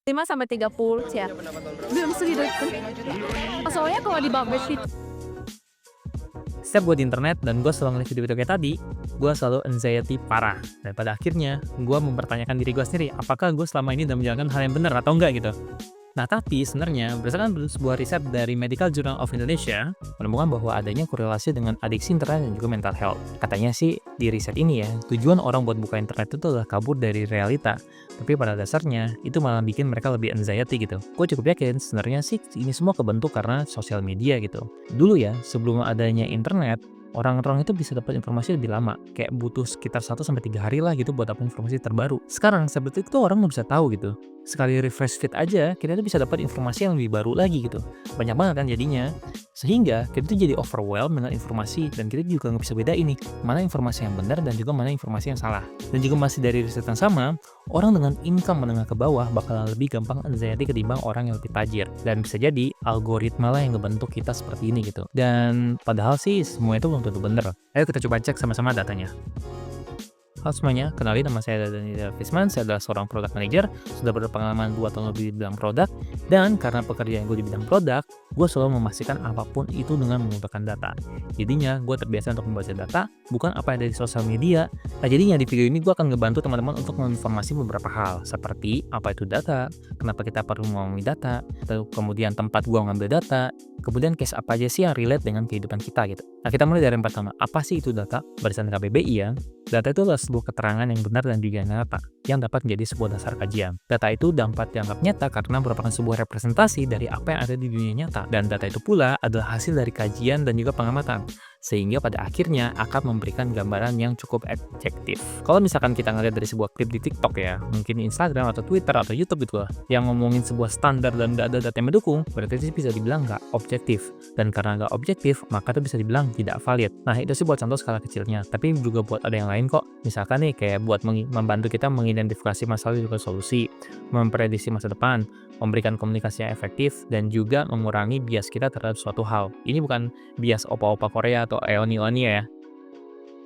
5 sampai 30 ya. Belum segitu pun. Soalnya kalau di Bangladesh itu Setiap gue di internet dan gue selalu ngeliat video-video kayak tadi, gue selalu anxiety parah. Dan pada akhirnya, gue mempertanyakan diri gue sendiri, apakah gue selama ini udah menjalankan hal yang benar atau enggak gitu. Nah, tapi sebenarnya berdasarkan sebuah riset dari Medical Journal of Indonesia menemukan bahwa adanya korelasi dengan adiksi internet dan juga mental health. Katanya sih di riset ini ya, tujuan orang buat buka internet itu adalah kabur dari realita. Tapi pada dasarnya itu malah bikin mereka lebih anxiety gitu. Gue cukup yakin sebenarnya sih ini semua kebentuk karena sosial media gitu. Dulu ya, sebelum adanya internet, orang-orang itu bisa dapat informasi lebih lama, kayak butuh sekitar 1 sampai 3 hari lah gitu buat dapat informasi terbaru. Sekarang sebetulnya itu orang nggak bisa tahu gitu. Sekali refresh feed aja, kita tuh bisa dapat informasi yang lebih baru lagi gitu. Banyak banget kan jadinya. Sehingga kita tuh jadi overwhelmed dengan informasi dan kita juga nggak bisa bedain nih mana informasi yang benar dan juga mana informasi yang salah. Dan juga masih dari riset yang sama, orang dengan income menengah ke bawah bakalan lebih gampang anxiety ketimbang orang yang lebih tajir. Dan bisa jadi algoritma lah yang ngebentuk kita seperti ini gitu. Dan padahal sih semua itu belum tentu bener. Ayo kita coba cek sama-sama datanya. Halo semuanya, kenalin nama saya Dani Fisman, saya adalah seorang product manager, sudah berpengalaman 2 tahun lebih di bidang produk, dan karena pekerjaan gue di bidang produk, gue selalu memastikan apapun itu dengan menggunakan data. Jadinya, gue terbiasa untuk membaca data, bukan apa yang ada di sosial media. Nah, jadinya di video ini gue akan ngebantu teman-teman untuk menginformasi beberapa hal, seperti apa itu data, kenapa kita perlu memahami data, atau kemudian tempat gue ngambil data, kemudian case apa aja sih yang relate dengan kehidupan kita gitu. Nah, kita mulai dari yang pertama, apa sih itu data? Berdasarkan KBBI ya, data itu adalah sebuah keterangan yang benar dan juga nyata, yang dapat menjadi sebuah dasar kajian. Data itu dapat dianggap nyata karena merupakan sebuah representasi dari apa yang ada di dunia nyata. Dan data itu pula adalah hasil dari kajian dan juga pengamatan, sehingga pada akhirnya akan memberikan gambaran yang cukup objektif. Kalau misalkan kita ngeliat dari sebuah klip di TikTok ya, mungkin Instagram atau Twitter atau YouTube gitu lah, yang ngomongin sebuah standar dan nggak ada data yang mendukung, berarti itu bisa dibilang nggak objektif. Dan karena nggak objektif, maka itu bisa dibilang tidak valid. Nah, itu sih buat contoh skala kecilnya, tapi juga buat ada yang lain kok. Misalkan nih, kayak buat membantu kita mengidentifikasi masalah dan juga solusi, memprediksi masa depan, memberikan komunikasi yang efektif, dan juga mengurangi bias kita terhadap suatu hal. Ini bukan bias opa-opa Korea atau eoni-oni ya.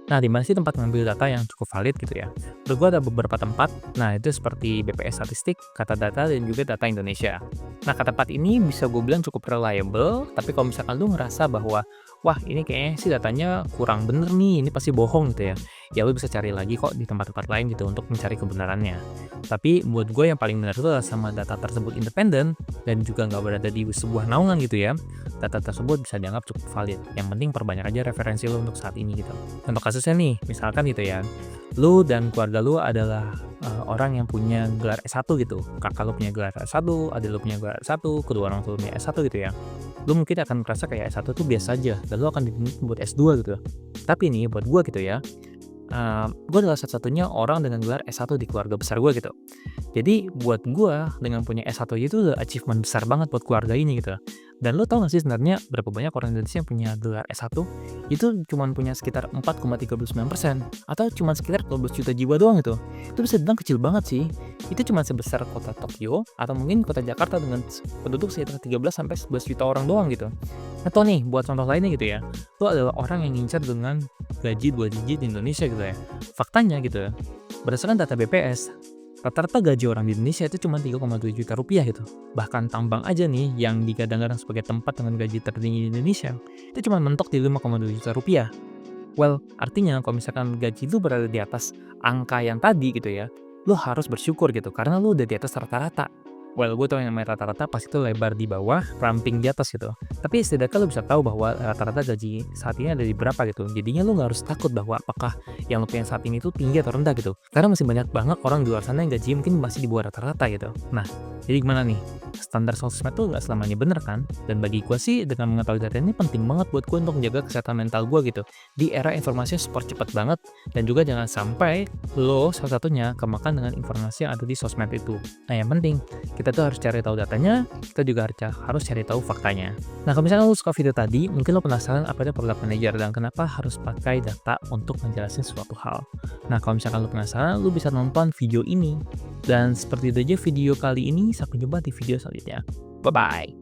Nah, di mana sih tempat ngambil data yang cukup valid gitu ya? Menurut gue ada beberapa tempat, nah itu seperti BPS Statistik, Kata Data, dan juga Data Indonesia. Nah, kata tempat ini bisa gue bilang cukup reliable, tapi kalau misalkan lu ngerasa bahwa, wah ini kayaknya sih datanya kurang bener nih, ini pasti bohong gitu ya lu bisa cari lagi kok di tempat-tempat lain gitu untuk mencari kebenarannya. Tapi buat gue yang paling benar itu adalah sama data tersebut independen dan juga nggak berada di sebuah naungan gitu ya. Data tersebut bisa dianggap cukup valid. Yang penting perbanyak aja referensi lo untuk saat ini gitu. Untuk kasusnya nih, misalkan gitu ya, lu dan keluarga lu adalah orang yang punya gelar S1 gitu. Kakak lu punya gelar S1, adik lu punya gelar S1, kedua orang tua lu punya S1 gitu ya. Lu mungkin akan merasa kayak S1 tuh biasa aja, dan lu akan dituntut buat S2 gitu. Tapi nih buat gue gitu ya, gue adalah satu-satunya orang dengan gelar S1 di keluarga besar gue gitu. Jadi buat gue dengan punya S1 itu udah achievement besar banget buat keluarga ini gitu. Dan lo tau gak sih sebenarnya berapa banyak orang Indonesia yang punya gelar S1? Itu cuma punya sekitar 4,39% atau cuma sekitar 12 juta jiwa doang gitu. Itu bisa dibilang kecil banget sih. Itu cuma sebesar kota Tokyo atau mungkin kota Jakarta dengan penduduk sekitar 13 sampai 11 juta orang doang gitu. Atau nih buat contoh lainnya gitu ya, lo adalah orang yang ngincar dengan gaji 2 digit di Indonesia gitu ya. Faktanya gitu ya, berdasarkan data BPS, rata-rata gaji orang di Indonesia itu cuma 3,7 juta rupiah gitu. Bahkan tambang aja nih yang digadang-gadang sebagai tempat dengan gaji tertinggi di Indonesia, itu cuma mentok di 5,2 juta rupiah. Well, artinya kalau misalkan gaji lu berada di atas angka yang tadi gitu ya, lu harus bersyukur gitu karena lu udah di atas rata-rata. Well, gue tau yang namanya rata-rata pasti itu lebar di bawah, ramping di atas gitu. Tapi setidaknya lu bisa tahu bahwa rata-rata gaji saat ini ada di berapa gitu. Jadinya lu nggak harus takut bahwa apakah yang lu punya saat ini tuh tinggi atau rendah gitu. Karena masih banyak banget orang di luar sana yang gaji mungkin masih di bawah rata-rata gitu. Nah, jadi gimana nih? Standar sosmed tuh nggak selamanya bener kan? Dan bagi gue sih dengan mengetahui data ini penting banget buat gue untuk menjaga kesehatan mental gue gitu. Di era informasi super cepat banget dan juga jangan sampai lo salah satunya kemakan dengan informasi yang ada di sosmed itu. Nah, yang penting kita tuh harus cari tahu datanya, kita juga harus cari tahu faktanya. Nah, kalau misalnya lo suka video tadi, mungkin lo penasaran apa itu product manager dan kenapa harus pakai data untuk menjelaskan suatu hal. Nah, kalau misalkan lo penasaran, lo bisa nonton video ini. Dan seperti itu aja video kali ini, sampai jumpa di video selanjutnya. Bye-bye!